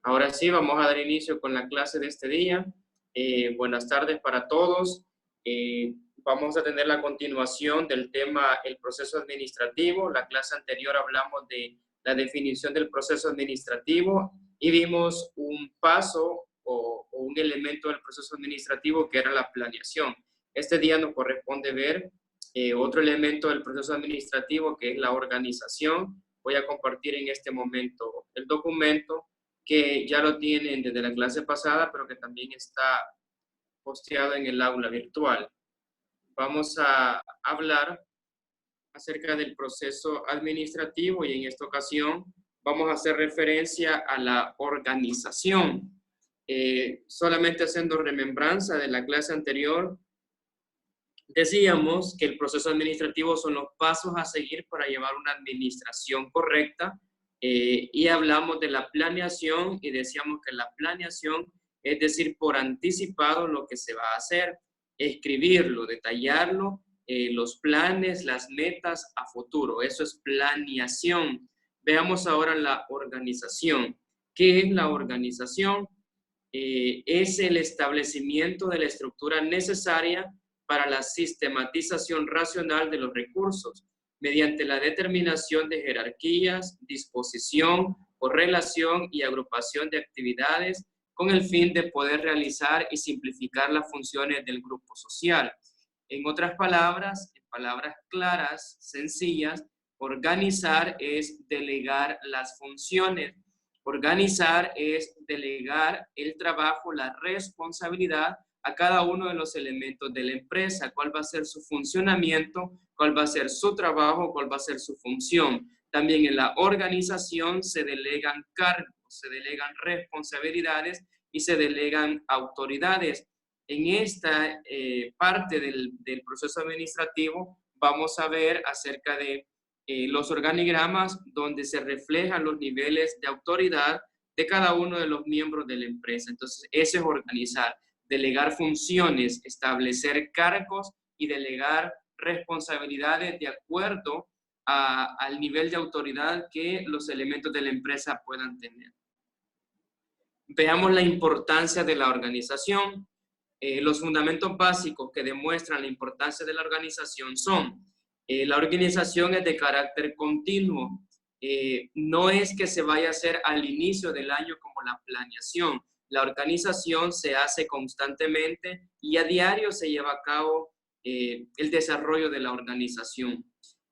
Ahora sí, vamos a dar inicio con la clase de este día. Buenas tardes para todos. Vamos a tener la continuación del tema el proceso administrativo. La clase anterior hablamos de la definición del proceso administrativo y vimos un paso o un elemento del proceso administrativo que era la planeación. Este día nos corresponde ver otro elemento del proceso administrativo que es la organización. Voy a compartir en este momento el documento que ya lo tienen desde la clase pasada, pero que también está posteado en el aula virtual. Vamos a hablar acerca del proceso administrativo y en esta ocasión vamos a hacer referencia a la organización. Solamente haciendo remembranza de la clase anterior, decíamos que el proceso administrativo son los pasos a seguir para llevar una administración correcta y hablamos de la planeación y decíamos que la planeación es decir, por anticipado lo que se va a hacer, escribirlo, detallarlo, los planes, las metas a futuro. Eso es planeación. Veamos ahora la organización. ¿Qué es la organización? Es el establecimiento de la estructura necesaria para la sistematización racional de los recursos, mediante la determinación de jerarquías, disposición, correlación y agrupación de actividades con el fin de poder realizar y simplificar las funciones del grupo social. En otras palabras, en palabras claras, sencillas, organizar es delegar las funciones. Organizar es delegar el trabajo, la responsabilidad a cada uno de los elementos de la empresa, cuál va a ser su funcionamiento, cuál va a ser su trabajo, cuál va a ser su función. También en la organización se delegan cargos, se delegan responsabilidades y se delegan autoridades. En esta parte del proceso administrativo vamos a ver acerca de los organigramas donde se reflejan los niveles de autoridad de cada uno de los miembros de la empresa. Entonces, eso es organizar, delegar funciones, establecer cargos y delegar responsabilidades de acuerdo al nivel de autoridad que los elementos de la empresa puedan tener. Veamos la importancia de la organización. Los fundamentos básicos que demuestran la importancia de la organización son la organización es de carácter continuo. No es que se vaya a hacer al inicio del año como la planeación. La organización se hace constantemente y a diario se lleva a cabo el desarrollo de la organización.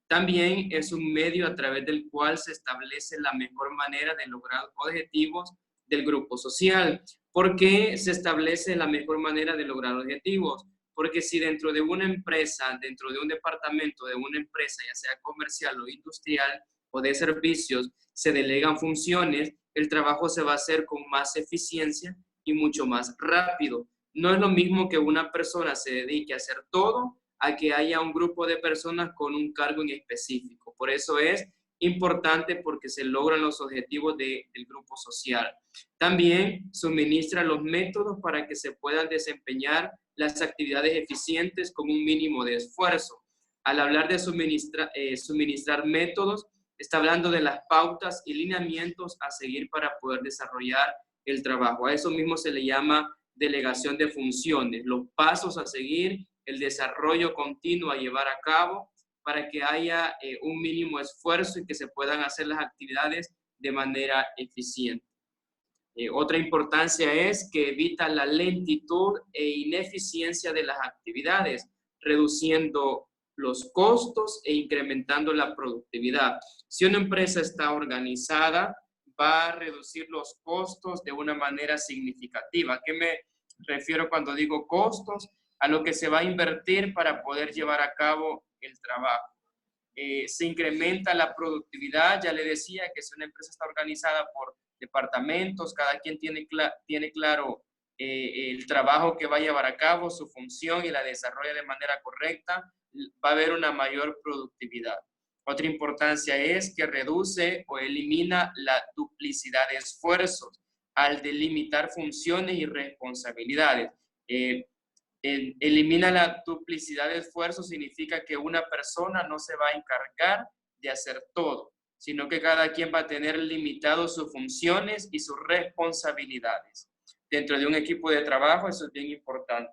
También es un medio a través del cual se establece la mejor manera de lograr objetivos del grupo social. ¿Por qué se establece la mejor manera de lograr objetivos? Porque si dentro de una empresa, dentro de un departamento de una empresa, ya sea comercial o industrial o de servicios, se delegan funciones, el trabajo se va a hacer con más eficiencia y mucho más rápido. No es lo mismo que una persona se dedique a hacer todo a que haya un grupo de personas con un cargo en específico. Por eso es importante porque se logran los objetivos del grupo social. También suministra los métodos para que se puedan desempeñar las actividades eficientes con un mínimo de esfuerzo. Al hablar de suministrar métodos, está hablando de las pautas y lineamientos a seguir para poder desarrollar el trabajo. A eso mismo se le llama delegación de funciones, los pasos a seguir, el desarrollo continuo a llevar a cabo para que haya un mínimo esfuerzo y que se puedan hacer las actividades de manera eficiente. Otra importancia es que evita la lentitud e ineficiencia de las actividades, reduciendo los costos e incrementando la productividad. Si una empresa está organizada, va a reducir los costos de una manera significativa. ¿A qué me refiero cuando digo costos? A lo que se va a invertir para poder llevar a cabo el trabajo. Se incrementa la productividad, ya le decía que si una empresa está organizada por departamentos, cada quien tiene claro el trabajo que va a llevar a cabo, su función y la desarrolla de manera correcta, va a haber una mayor productividad. Otra importancia es que reduce o elimina la duplicidad de esfuerzos al delimitar funciones y responsabilidades. Elimina la duplicidad de esfuerzos significa que una persona no se va a encargar de hacer todo, sino que cada quien va a tener limitado sus funciones y sus responsabilidades. Dentro de un equipo de trabajo, eso es bien importante,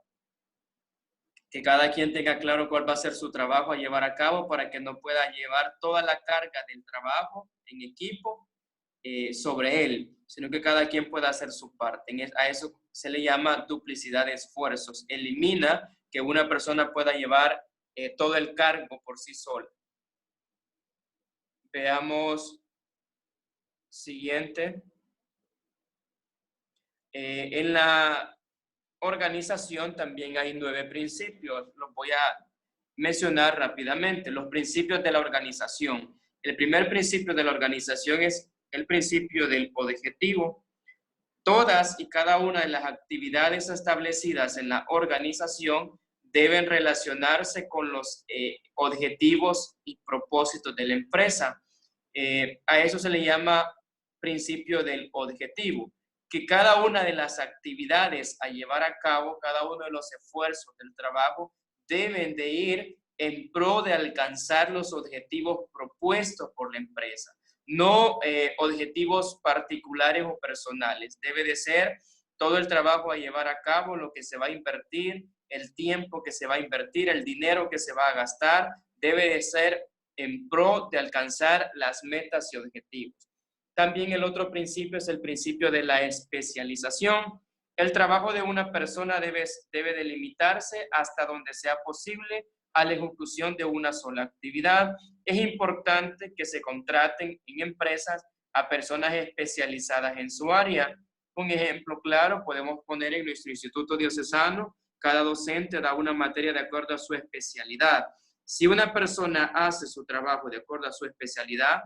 que cada quien tenga claro cuál va a ser su trabajo a llevar a cabo para que no pueda llevar toda la carga del trabajo en equipo sobre él, sino que cada quien pueda hacer su parte. A eso se le llama duplicidad de esfuerzos. Elimina que una persona pueda llevar todo el cargo por sí sola. Veamos siguiente. En la organización también hay 9 principios. Los voy a mencionar rápidamente. Los principios de la organización. El primer principio de la organización es el principio del objetivo. Todas y cada una de las actividades establecidas en la organización deben relacionarse con los objetivos y propósitos de la empresa. A eso se le llama principio del objetivo, que cada una de las actividades a llevar a cabo, cada uno de los esfuerzos del trabajo, deben de ir en pro de alcanzar los objetivos propuestos por la empresa. No objetivos particulares o personales. Debe de ser todo el trabajo a llevar a cabo, lo que se va a invertir, el tiempo que se va a invertir, el dinero que se va a gastar, debe de ser en pro de alcanzar las metas y objetivos. También el otro principio es el principio de la especialización. El trabajo de una persona debe de limitarse hasta donde sea posible a la ejecución de una sola actividad. Es importante que se contraten en empresas a personas especializadas en su área. Un ejemplo claro podemos poner en nuestro Instituto Diocesano. Cada docente da una materia de acuerdo a su especialidad. Si una persona hace su trabajo de acuerdo a su especialidad,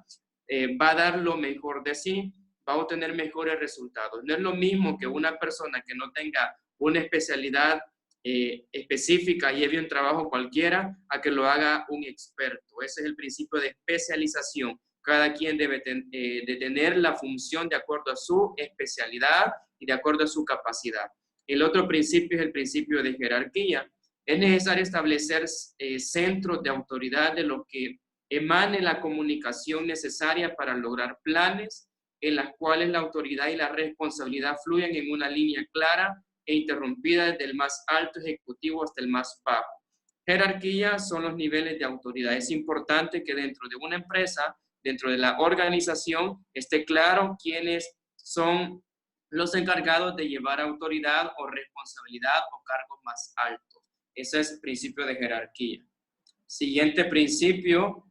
va a dar lo mejor de sí, va a obtener mejores resultados. No es lo mismo que una persona que no tenga una especialidad específica, lleve un trabajo cualquiera, a que lo haga un experto. Ese es el principio de especialización. Cada quien debe de tener la función de acuerdo a su especialidad y de acuerdo a su capacidad. El otro principio es el principio de jerarquía. Es necesario establecer centros de autoridad de lo que emane la comunicación necesaria para lograr planes en las cuales la autoridad y la responsabilidad fluyen en una línea clara e interrumpida desde el más alto ejecutivo hasta el más bajo. Jerarquía son los niveles de autoridad. Es importante que dentro de una empresa, dentro de la organización, esté claro quiénes son los encargados de llevar autoridad o responsabilidad o cargos más altos. Ese es el principio de jerarquía. Siguiente principio,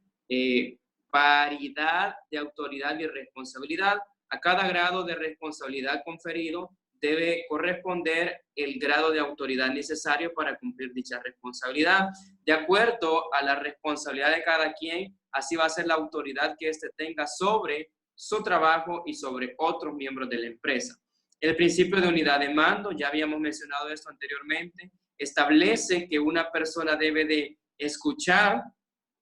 paridad de autoridad y responsabilidad. A cada grado de responsabilidad conferido debe corresponder el grado de autoridad necesario para cumplir dicha responsabilidad. De acuerdo a la responsabilidad de cada quien, así va a ser la autoridad que éste tenga sobre su trabajo y sobre otros miembros de la empresa. El principio de unidad de mando, ya habíamos mencionado esto anteriormente, establece que una persona debe de escuchar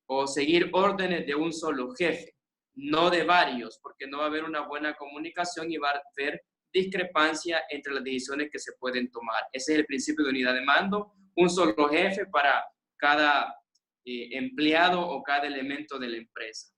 o seguir órdenes de un solo jefe, no de varios, porque no va a haber una buena comunicación y va a haber discrepancia entre las decisiones que se pueden tomar. Ese es el principio de unidad de mando, un solo jefe para cada empleado o cada elemento de la empresa.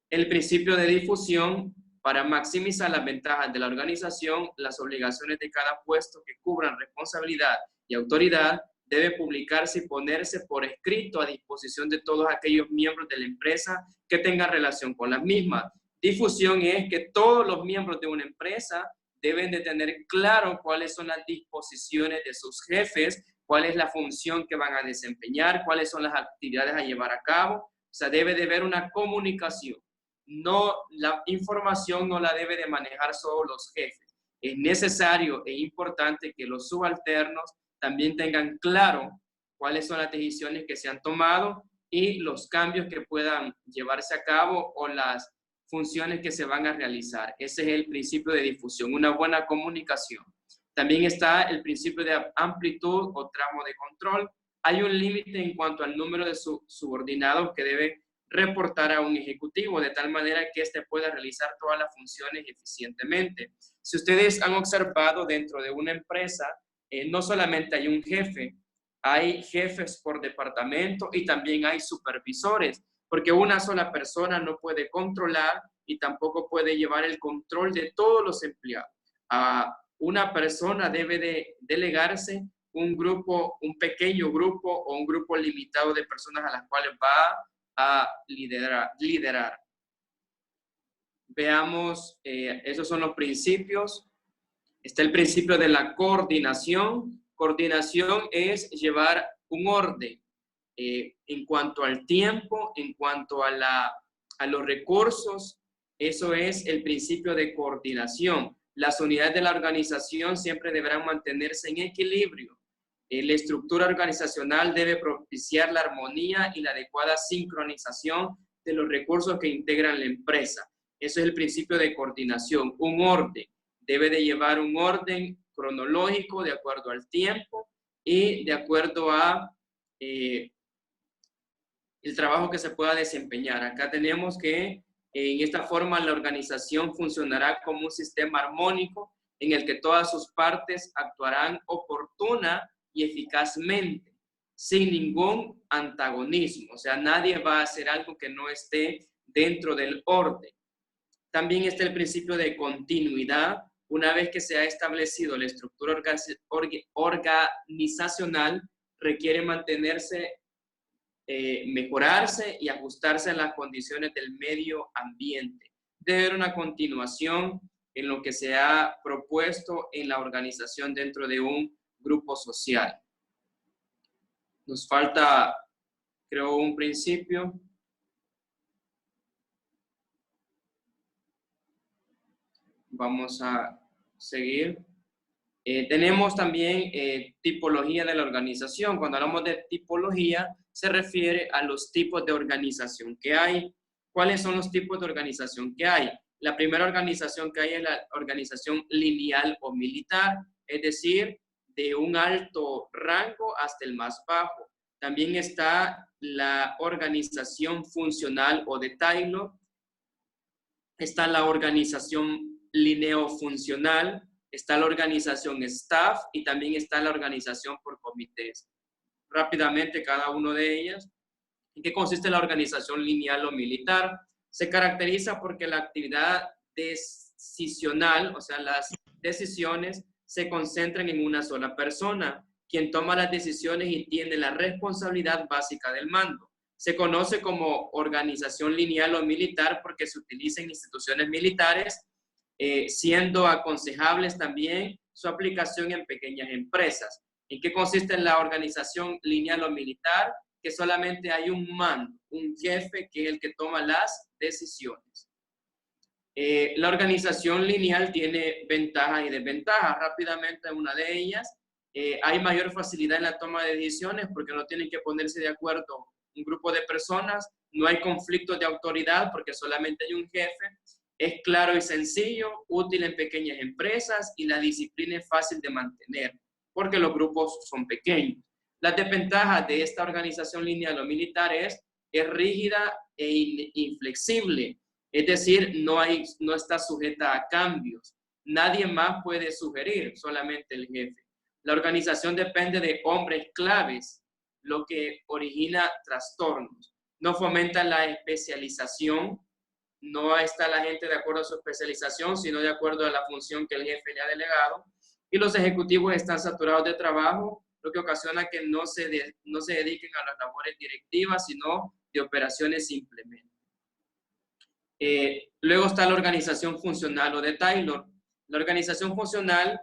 El principio de difusión, para maximizar las ventajas de la organización, las obligaciones de cada puesto que cubran responsabilidad y autoridad debe publicarse y ponerse por escrito a disposición de todos aquellos miembros de la empresa que tengan relación con la misma. Difusión es que todos los miembros de una empresa deben de tener claro cuáles son las disposiciones de sus jefes, cuál es la función que van a desempeñar, cuáles son las actividades a llevar a cabo. O sea, debe de haber una comunicación. No, la información no la debe de manejar solo los jefes. Es necesario e importante que los subalternos también tengan claro cuáles son las decisiones que se han tomado y los cambios que puedan llevarse a cabo o las funciones que se van a realizar. Ese es el principio de difusión, una buena comunicación. También está el principio de amplitud o tramo de control. Hay un límite en cuanto al número de subordinados que debe reportar a un ejecutivo, de tal manera que éste pueda realizar todas las funciones eficientemente. Si ustedes han observado dentro de una empresa, no solamente hay un jefe, hay jefes por departamento y también hay supervisores, porque una sola persona no puede controlar y tampoco puede llevar el control de todos los empleados. A una persona debe de delegarse un grupo, un pequeño grupo o un grupo limitado de personas a las cuales va a liderar. Veamos, esos son los principios. Está el principio de la coordinación. Coordinación es llevar un orden en cuanto al tiempo, en cuanto a los recursos. Eso es el principio de coordinación. Las unidades de la organización siempre deberán mantenerse en equilibrio. La estructura organizacional debe propiciar la armonía y la adecuada sincronización de los recursos que integran la empresa. Eso es el principio de coordinación, un orden. Debe de llevar un orden cronológico de acuerdo al tiempo y de acuerdo a el trabajo que se pueda desempeñar. Acá tenemos que en esta forma la organización funcionará como un sistema armónico en el que todas sus partes actuarán oportuna y eficazmente, sin ningún antagonismo. O sea, nadie va a hacer algo que no esté dentro del orden. También está el principio de continuidad. Una vez que se ha establecido la estructura organizacional, requiere mantenerse, mejorarse y ajustarse a las condiciones del medio ambiente. Debe haber una continuación en lo que se ha propuesto en la organización dentro de un grupo social. Nos falta, creo, un principio. Vamos a seguir. Tenemos también tipología de la organización. Cuando hablamos de tipología, se refiere a los tipos de organización que hay. ¿Cuáles son los tipos de organización que hay? La primera organización que hay es la organización lineal o militar, es decir, de un alto rango hasta el más bajo. También está la organización funcional o de Taylor. Está la organización lineofuncional, está la organización staff y también está la organización por comités. Rápidamente cada una de ellas. ¿En qué consiste la organización lineal o militar? Se caracteriza porque la actividad decisional, o sea, las decisiones se concentran en una sola persona, quien toma las decisiones y tiene la responsabilidad básica del mando. Se conoce como organización lineal o militar porque se utiliza en instituciones militares, siendo aconsejables también su aplicación en pequeñas empresas. ¿En qué consiste la organización lineal o militar? Que solamente hay un mando, un jefe que es el que toma las decisiones. La organización lineal tiene ventajas y desventajas. Rápidamente, una de ellas, hay mayor facilidad en la toma de decisiones porque no tienen que ponerse de acuerdo un grupo de personas, no hay conflictos de autoridad porque solamente hay un jefe, es claro y sencillo, útil en pequeñas empresas y la disciplina es fácil de mantener porque los grupos son pequeños. Las desventajas de esta organización lineal o militar es rígida e inflexible, es decir, no está sujeta a cambios. Nadie más puede sugerir, solamente el jefe. La organización depende de hombres claves, lo que origina trastornos. No fomenta la especialización, no está la gente de acuerdo a su especialización, sino de acuerdo a la función que el jefe le ha delegado. Y los ejecutivos están saturados de trabajo, lo que ocasiona que no se dediquen a las labores directivas, sino de operaciones simplemente. Luego está la organización funcional o de Taylor. La organización funcional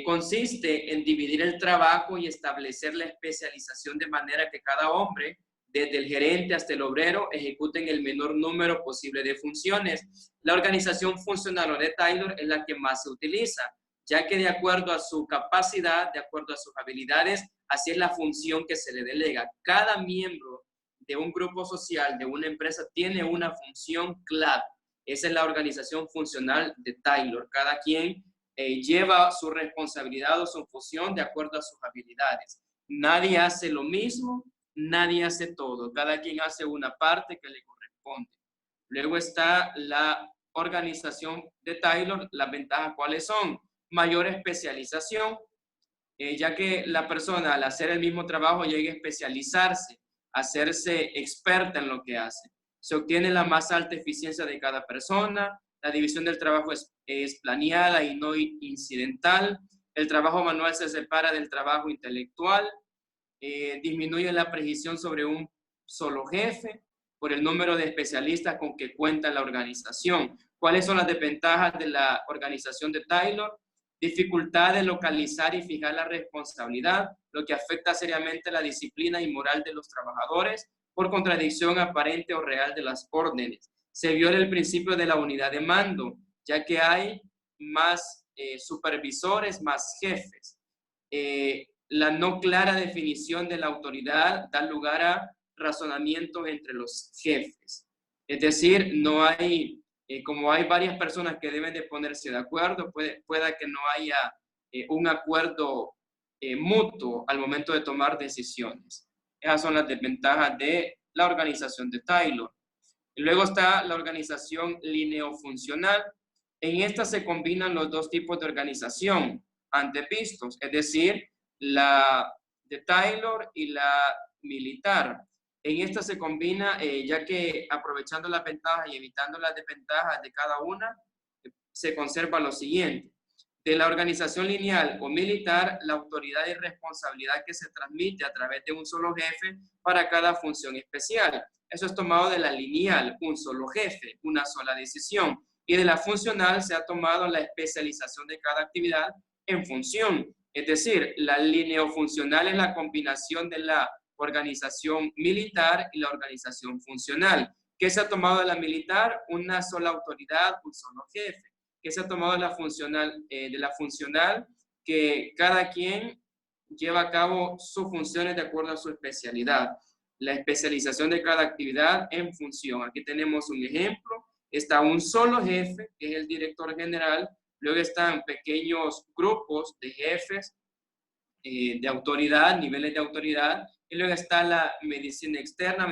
consiste en dividir el trabajo y establecer la especialización de manera que cada hombre, desde el gerente hasta el obrero, ejecuten el menor número posible de funciones. La organización funcional o de Taylor es la que más se utiliza, ya que de acuerdo a su capacidad, de acuerdo a sus habilidades, así es la función que se le delega. Cada miembro de un grupo social, de una empresa, tiene una función clave. Esa es la organización funcional de Taylor. Cada quien lleva su responsabilidad o su función de acuerdo a sus habilidades. Nadie hace lo mismo, nadie hace todo. Cada quien hace una parte que le corresponde. Luego está la organización de Taylor. Las ventajas, ¿cuáles son? Mayor especialización, ya que la persona al hacer el mismo trabajo llega a especializarse. hacerse experta en lo que hace. Se obtiene la más alta eficiencia de cada persona, la división del trabajo es planeada y no incidental, el trabajo manual se separa del trabajo intelectual, disminuye la precisión sobre un solo jefe por el número de especialistas con que cuenta la organización. ¿Cuáles son las desventajas de la organización de Taylor? Dificultad de localizar y fijar la responsabilidad, lo que afecta seriamente la disciplina y moral de los trabajadores por contradicción aparente o real de las órdenes. Se viola el principio de la unidad de mando, ya que hay más supervisores, más jefes. La no clara definición de la autoridad da lugar a razonamientos entre los jefes. Es decir, no hay, como hay varias personas que deben de ponerse de acuerdo, pueda que no haya un acuerdo mutuo al momento de tomar decisiones. Esas son las desventajas de la organización de Taylor. Y luego está la organización lineofuncional. En esta se combinan los dos tipos de organización antevistos, es decir, la de Taylor y la militar. En esta se combina, ya que aprovechando las ventajas y evitando las desventajas de cada una, se conserva lo siguiente. De la organización lineal o militar, la autoridad y responsabilidad que se transmite a través de un solo jefe para cada función especial. Eso es tomado de la lineal, un solo jefe, una sola decisión. Y de la funcional se ha tomado la especialización de cada actividad en función. Es decir, la lineofuncional es la combinación de la organización militar y la organización funcional. ¿Qué se ha tomado de la militar? Una sola autoridad, un solo jefe. ¿Qué se ha tomado de la funcional? Que cada quien lleva a cabo sus funciones de acuerdo a su especialidad. La especialización de cada actividad en función. Aquí tenemos un ejemplo. Está un solo jefe, que es el director general. Luego están pequeños grupos de jefes de autoridad, niveles de autoridad. Y luego está la medicina externa,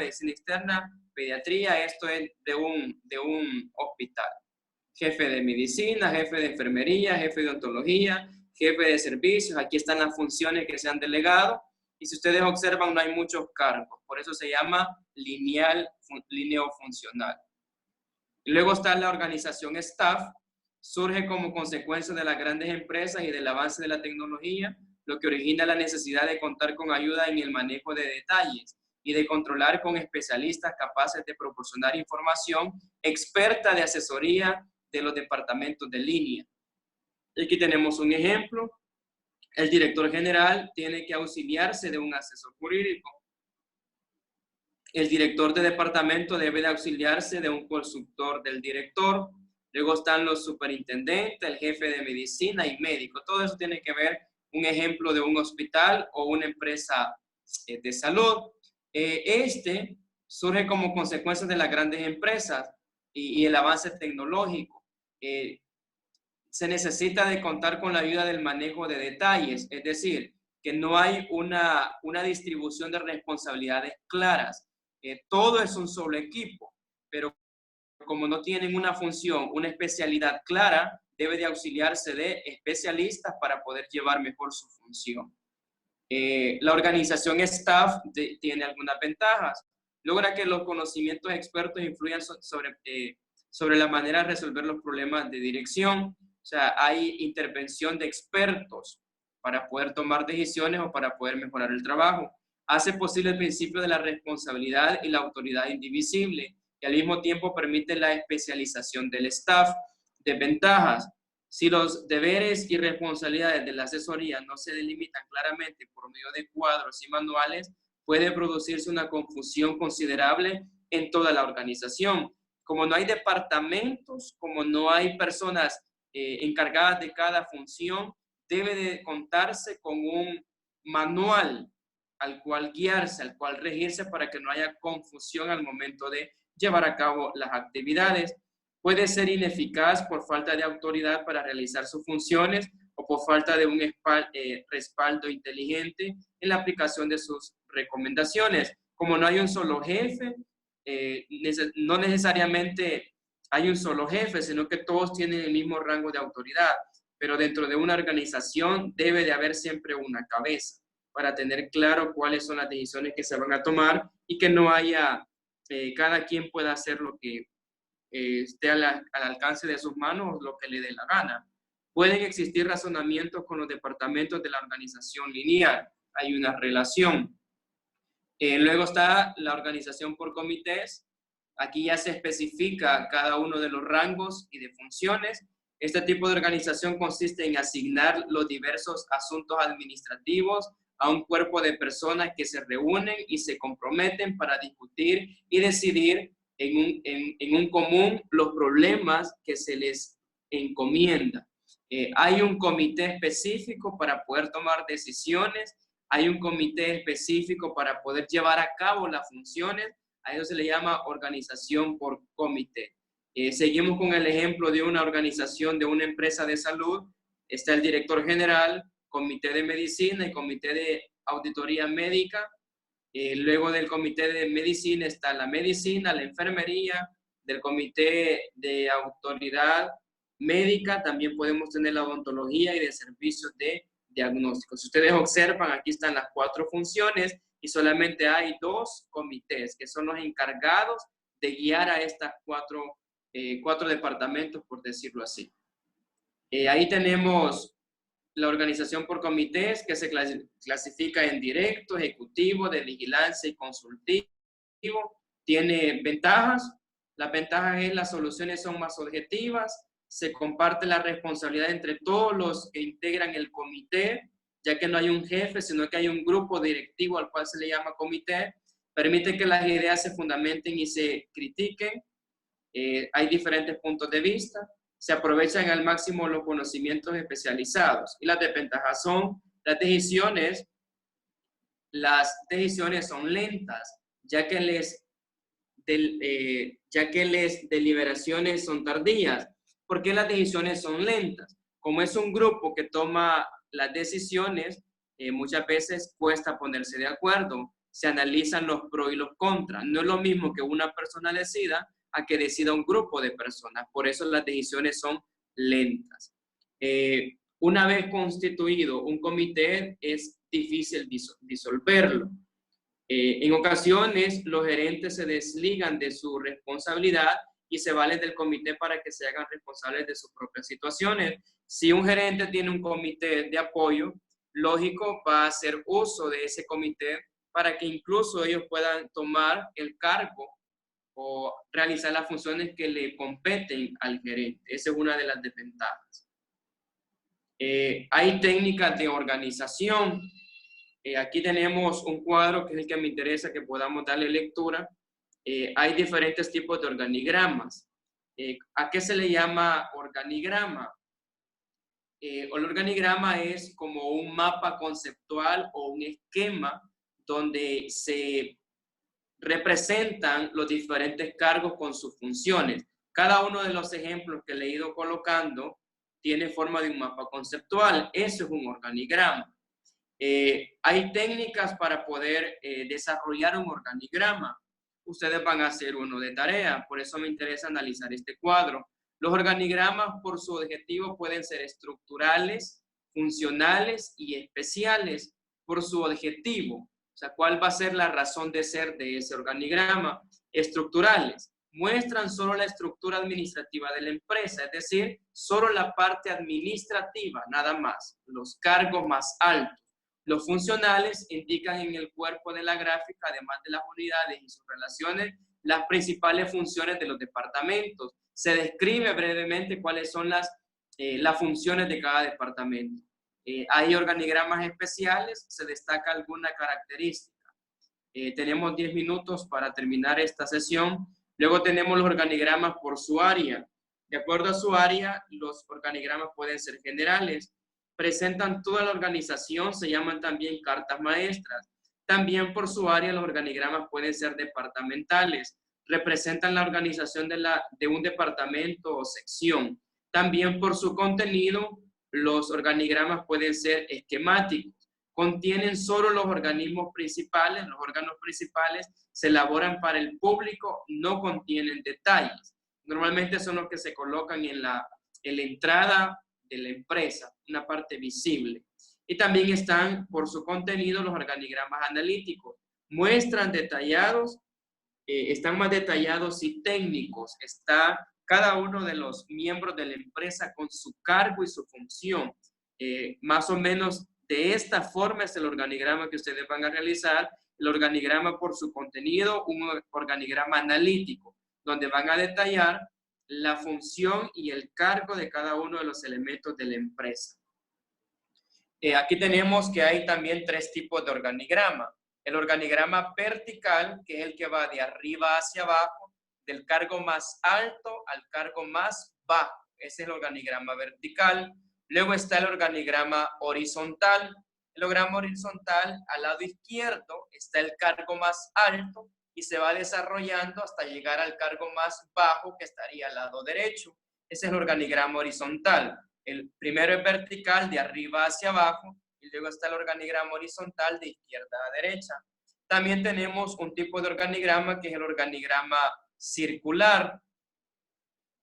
pediatría. Esto es de un hospital. Jefe de medicina, jefe de enfermería, jefe de odontología, jefe de servicios. Aquí están las funciones que se han delegado. Y si ustedes observan, no hay muchos cargos. Por eso se llama lineofuncional. Y luego está la organización staff. Surge como consecuencia de las grandes empresas y del avance de la tecnología, lo que origina la necesidad de contar con ayuda en el manejo de detalles y de controlar con especialistas capaces de proporcionar información experta de asesoría de los departamentos de línea. Y aquí tenemos un ejemplo. El director general tiene que auxiliarse de un asesor jurídico. El director de departamento debe de auxiliarse de un consultor del director. Luego están los superintendentes, el jefe de medicina y médico. Todo eso tiene que ver un ejemplo de un hospital o una empresa de salud. Este surge como consecuencia de las grandes empresas y el avance tecnológico. Se necesita de contar con la ayuda del manejo de detalles, es decir, que no hay una distribución de responsabilidades claras. Todo es un solo equipo, pero como no tienen una función, una especialidad clara, debe de auxiliarse de especialistas para poder llevar mejor su función. La organización staff tiene algunas ventajas. Logra que los conocimientos expertos influyan sobre la manera de resolver los problemas de dirección. O sea, hay intervención de expertos para poder tomar decisiones o para poder mejorar el trabajo. Hace posible el principio de la responsabilidad y la autoridad indivisible y al mismo tiempo permite la especialización del staff. Desventajas. Si los deberes y responsabilidades de la asesoría no se delimitan claramente por medio de cuadros y manuales, puede producirse una confusión considerable en toda la organización. Como no hay departamentos, como no hay personas encargadas de cada función, debe de contarse con un manual al cual guiarse, al cual regirse para que no haya confusión al momento de llevar a cabo las actividades. Puede ser ineficaz por falta de autoridad para realizar sus funciones o por falta de un respaldo inteligente en la aplicación de sus recomendaciones. Como no hay un solo jefe, no necesariamente hay un solo jefe, sino que todos tienen el mismo rango de autoridad, pero dentro de una organización debe de haber siempre una cabeza para tener claro cuáles son las decisiones que se van a tomar y que no haya, cada quien pueda hacer lo que esté al alcance de sus manos, lo que le dé la gana. Pueden existir razonamientos con los departamentos de la organización lineal. Hay una relación. Luego está la organización por comités. Aquí ya se especifica cada uno de los rangos y de funciones. Este tipo de organización consiste en asignar los diversos asuntos administrativos a un cuerpo de personas que se reúnen y se comprometen para discutir y decidir en un común los problemas que se les encomienda. Hay un comité específico para poder tomar decisiones, hay un comité específico para poder llevar a cabo las funciones, a eso se le llama organización por comité. Seguimos con el ejemplo de una organización de una empresa de salud. Está el director general, comité de medicina y comité de auditoría médica. Luego del comité de medicina está la medicina, la enfermería. Del comité de autoridad médica también podemos tener la odontología y de servicios de diagnóstico. Si ustedes observan, aquí están las 4 funciones y solamente hay 2 comités que son los encargados de guiar a estas 4 departamentos, por decirlo así. Ahí tenemos la organización por comités, que se clasifica en directo, ejecutivo, de vigilancia y consultivo. Tiene ventajas. Las ventajas es las soluciones son más objetivas, se comparte la responsabilidad entre todos los que integran el comité, ya que no hay un jefe, sino que hay un grupo directivo al cual se le llama comité. Permite que las ideas se fundamenten y se critiquen. Hay diferentes puntos de vista. Se aprovechan al máximo los conocimientos especializados. Y las desventajas son las decisiones son lentas, ya que las deliberaciones son tardías. ¿Por qué las decisiones son lentas? Como es un grupo que toma las decisiones, muchas veces cuesta ponerse de acuerdo. Se analizan los pros y los contras. No es lo mismo que una persona decida a que decida un grupo de personas. Por eso las decisiones son lentas. Una vez constituido un comité, es difícil disolverlo. En ocasiones, los gerentes se desligan de su responsabilidad y se valen del comité para que se hagan responsables de sus propias situaciones. Si un gerente tiene un comité de apoyo, lógico, va a hacer uso de ese comité para que incluso ellos puedan tomar el cargo o realizar las funciones que le competen al gerente. Esa es una de las desventajas. Hay técnicas de organización. Aquí tenemos un cuadro que es el que me interesa que podamos darle lectura. Hay diferentes tipos de organigramas. ¿A qué se le llama organigrama? El organigrama es como un mapa conceptual o un esquema donde se representan los diferentes cargos con sus funciones. Cada uno de los ejemplos que le he ido colocando tiene forma de un mapa conceptual. Eso es un organigrama. Hay técnicas para poder desarrollar un organigrama. Ustedes van a hacer uno de tarea, por eso me interesa analizar este cuadro. Los organigramas, por su objetivo, pueden ser estructurales, funcionales y especiales por su objetivo. O sea, ¿cuál va a ser la razón de ser de ese organigrama? Estructurales. Muestran solo la estructura administrativa de la empresa, es decir, solo la parte administrativa, nada más, los cargos más altos. Los funcionales indican en el cuerpo de la gráfica, además de las unidades y sus relaciones, las principales funciones de los departamentos. Se describe brevemente cuáles son las funciones de cada departamento. Hay organigramas especiales, se destaca alguna característica. Tenemos 10 minutos para terminar esta sesión. Luego tenemos los organigramas por su área. De acuerdo a su área, los organigramas pueden ser generales. Presentan toda la organización, se llaman también cartas maestras. También por su área los organigramas pueden ser departamentales. Representan la organización de un departamento o sección. También por su contenido, los organigramas pueden ser esquemáticos. Contienen solo los organismos principales. Los órganos principales se elaboran para el público, no contienen detalles. Normalmente son los que se colocan en la entrada de la empresa, una parte visible. Y también están por su contenido los organigramas analíticos. Muestran detallados, están más detallados y técnicos. Está cada uno de los miembros de la empresa con su cargo y su función. Más o menos de esta forma es el organigrama que ustedes van a realizar. El organigrama por su contenido, un organigrama analítico, donde van a detallar la función y el cargo de cada uno de los elementos de la empresa. Aquí tenemos que hay también 3 tipos de organigrama. El organigrama vertical, que es el que va de arriba hacia abajo, del cargo más alto al cargo más bajo. Ese es el organigrama vertical. Luego está el organigrama horizontal. El organigrama horizontal, al lado izquierdo, está el cargo más alto y se va desarrollando hasta llegar al cargo más bajo, que estaría al lado derecho. Ese es el organigrama horizontal. El primero es vertical, de arriba hacia abajo, y luego está el organigrama horizontal de izquierda a derecha. También tenemos un tipo de organigrama que es el organigrama circular.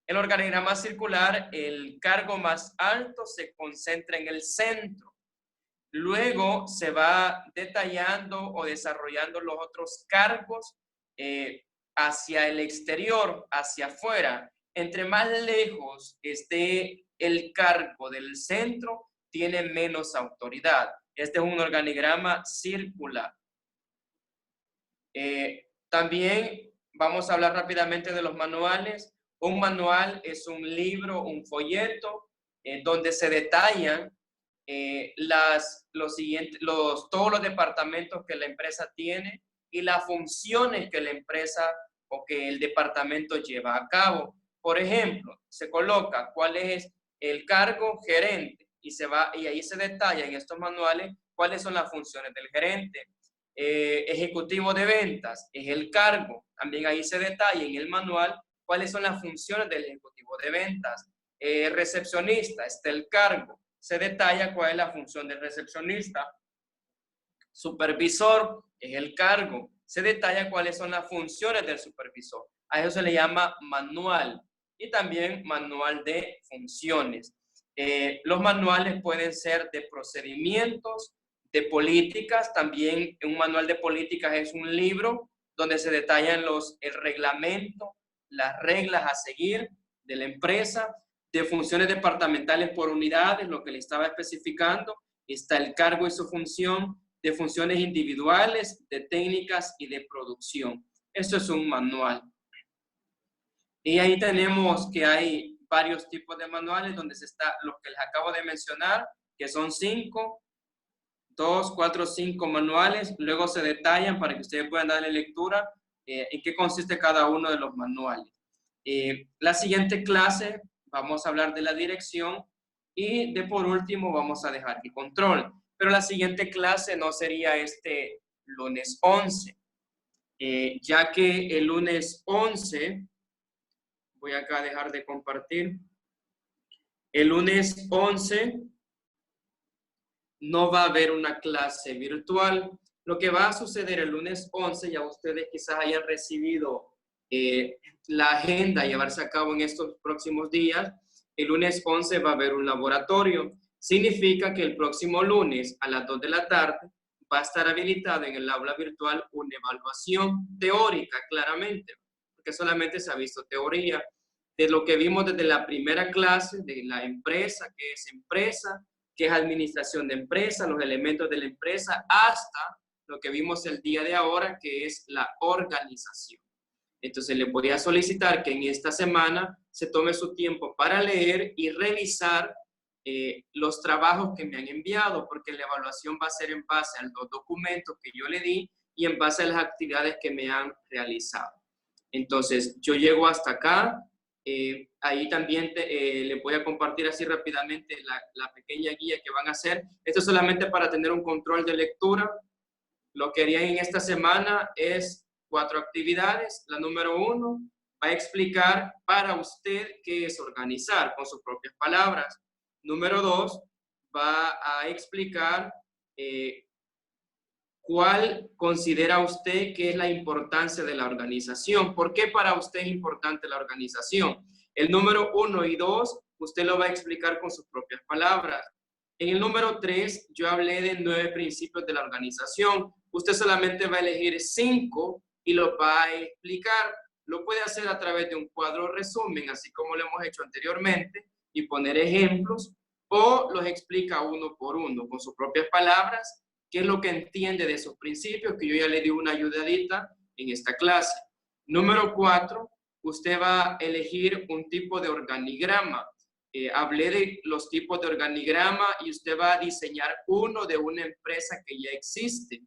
El organigrama circular, el cargo más alto se concentra en el centro. Luego se va detallando o desarrollando los otros cargos hacia el exterior, hacia afuera. Entre más lejos esté el cargo del centro, tiene menos autoridad. Este es un organigrama circular. También vamos a hablar rápidamente de los manuales. Un manual es un libro, un folleto, donde se detallan todos los departamentos que la empresa tiene y las funciones que la empresa o que el departamento lleva a cabo. Por ejemplo, se coloca cuál es el cargo gerente y ahí se detalla en estos manuales cuáles son las funciones del gerente. Ejecutivo de ventas es el cargo. También ahí se detalla en el manual cuáles son las funciones del ejecutivo de ventas. Recepcionista está el cargo. Se detalla cuál es la función del recepcionista. Supervisor es el cargo. Se detalla cuáles son las funciones del supervisor. A eso se le llama manual. Y también manual de funciones. Los manuales pueden ser de procedimientos, de políticas. También un manual de políticas es un libro donde se detallan el reglamento, las reglas a seguir de la empresa. De funciones departamentales por unidades, lo que le estaba especificando, está el cargo y su función, de funciones individuales, de técnicas y de producción. Esto es un manual. Y ahí tenemos que hay varios tipos de manuales donde los que les acabo de mencionar, que son 5, 2, 4, 5 manuales. Luego se detallan para que ustedes puedan darle lectura en qué consiste cada uno de los manuales. La siguiente clase vamos a hablar de la dirección y por último vamos a dejar el control. Pero la siguiente clase no sería este lunes 11, ya que el lunes 11, voy acá a dejar de compartir, el lunes 11 no va a haber una clase virtual. Lo que va a suceder el lunes 11, ya ustedes quizás hayan recibido la agenda a llevarse a cabo en estos próximos días. El lunes 11 va a haber un laboratorio. Significa que el próximo lunes a las 2 de la tarde va a estar habilitado en el aula virtual una evaluación teórica, claramente, porque solamente se ha visto teoría. De lo que vimos desde la primera clase, de la empresa, qué es administración de empresa, los elementos de la empresa, hasta lo que vimos el día de ahora, que es la organización. Entonces, le voy a solicitar que en esta semana se tome su tiempo para leer y revisar los trabajos que me han enviado, porque la evaluación va a ser en base a los documentos que yo le di y en base a las actividades que me han realizado. Entonces, yo llego hasta acá. Ahí también les voy a compartir así rápidamente la pequeña guía que van a hacer. Esto es solamente para tener un control de lectura. Lo que harían en esta semana es 4 actividades. La número 1 va a explicar para usted qué es organizar con sus propias palabras. Número 2 va a explicar ¿cuál considera usted que es la importancia de la organización? ¿Por qué para usted es importante la organización? El número 1 y 2, usted lo va a explicar con sus propias palabras. En el número 3, yo hablé de 9 principios de la organización. Usted solamente va a elegir 5 y los va a explicar. Lo puede hacer a través de un cuadro resumen, así como lo hemos hecho anteriormente, y poner ejemplos, o los explica uno por uno, con sus propias palabras, qué es lo que entiende de esos principios, que yo ya le di una ayudadita en esta clase. Número 4, usted va a elegir un tipo de organigrama. Hablé de los tipos de organigrama y usted va a diseñar uno de una empresa que ya existe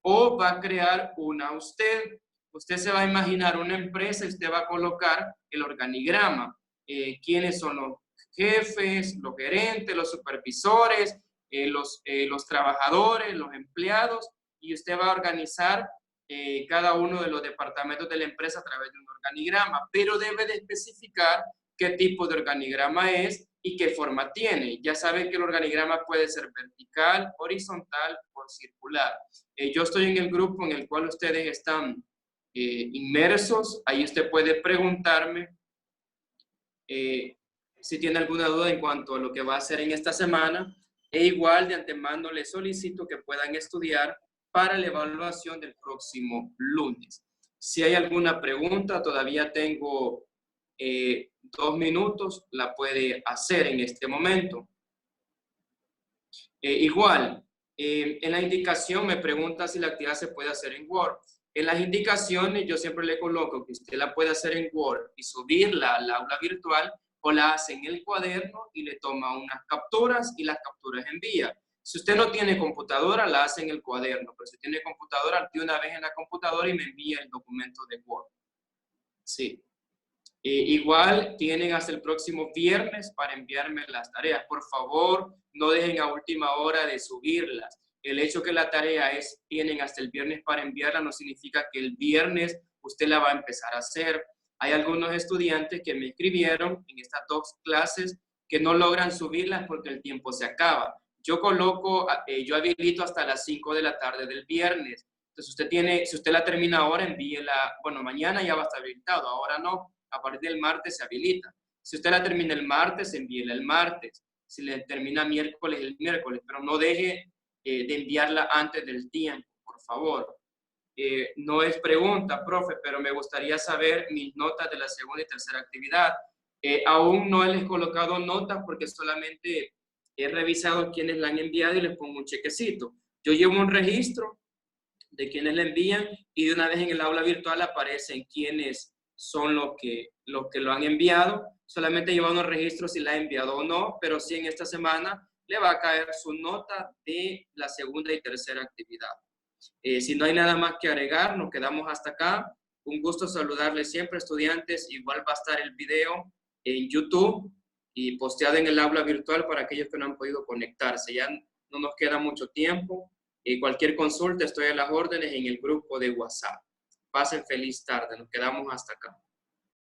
o va a crear una usted. Usted se va a imaginar una empresa y usted va a colocar el organigrama. ¿Quiénes son los jefes, los gerentes, los supervisores, los trabajadores, los empleados? Y usted va a organizar cada uno de los departamentos de la empresa a través de un organigrama, pero debe de especificar qué tipo de organigrama es y qué forma tiene. Ya saben que el organigrama puede ser vertical, horizontal o circular. Yo estoy en el grupo en el cual ustedes están inmersos. Ahí usted puede preguntarme si tiene alguna duda en cuanto a lo que va a hacer en esta semana. E igual de antemano les solicito que puedan estudiar para la evaluación del próximo lunes. Si hay alguna pregunta, todavía tengo 2 minutos, la puede hacer en este momento. Igual, en la indicación me pregunta si la actividad se puede hacer en Word. En las indicaciones yo siempre le coloco que usted la puede hacer en Word y subirla al aula virtual, o la hace en el cuaderno y le toma unas capturas y las capturas envía. Si usted no tiene computadora, la hace en el cuaderno, pero si tiene computadora, de una vez en la computadora y me envía el documento de Word. Sí. Igual tienen hasta el próximo viernes para enviarme las tareas. Por favor, no dejen a última hora de subirlas. El hecho que la tarea tienen hasta el viernes para enviarla no significa que el viernes usted la va a empezar a hacer. Hay algunos estudiantes que me escribieron en estas 2 clases que no logran subirlas porque el tiempo se acaba. Yo yo habilito hasta las 5 de la tarde del viernes. Entonces si usted la termina ahora, envíela. Bueno, mañana ya va a estar habilitado, ahora no. A partir del martes se habilita. Si usted la termina el martes, envíela el martes. Si le termina miércoles, el miércoles. Pero no deje de enviarla antes del tiempo, por favor. No es pregunta, profe, pero me gustaría saber mis notas de la segunda y tercera actividad. Aún no les he colocado notas porque solamente he revisado quienes la han enviado y les pongo un chequecito. Yo llevo un registro de quienes la envían y de una vez en el aula virtual aparecen quienes son los que lo han enviado. Solamente lleva unos registros si la ha enviado o no, pero sí en esta semana le va a caer su nota de la segunda y tercera actividad. Si no hay nada más que agregar, nos quedamos hasta acá. Un gusto saludarles siempre, estudiantes. Igual va a estar el video en YouTube y posteado en el aula virtual para aquellos que no han podido conectarse. Ya no nos queda mucho tiempo. Cualquier consulta, estoy a las órdenes en el grupo de WhatsApp. Pasen feliz tarde. Nos quedamos hasta acá.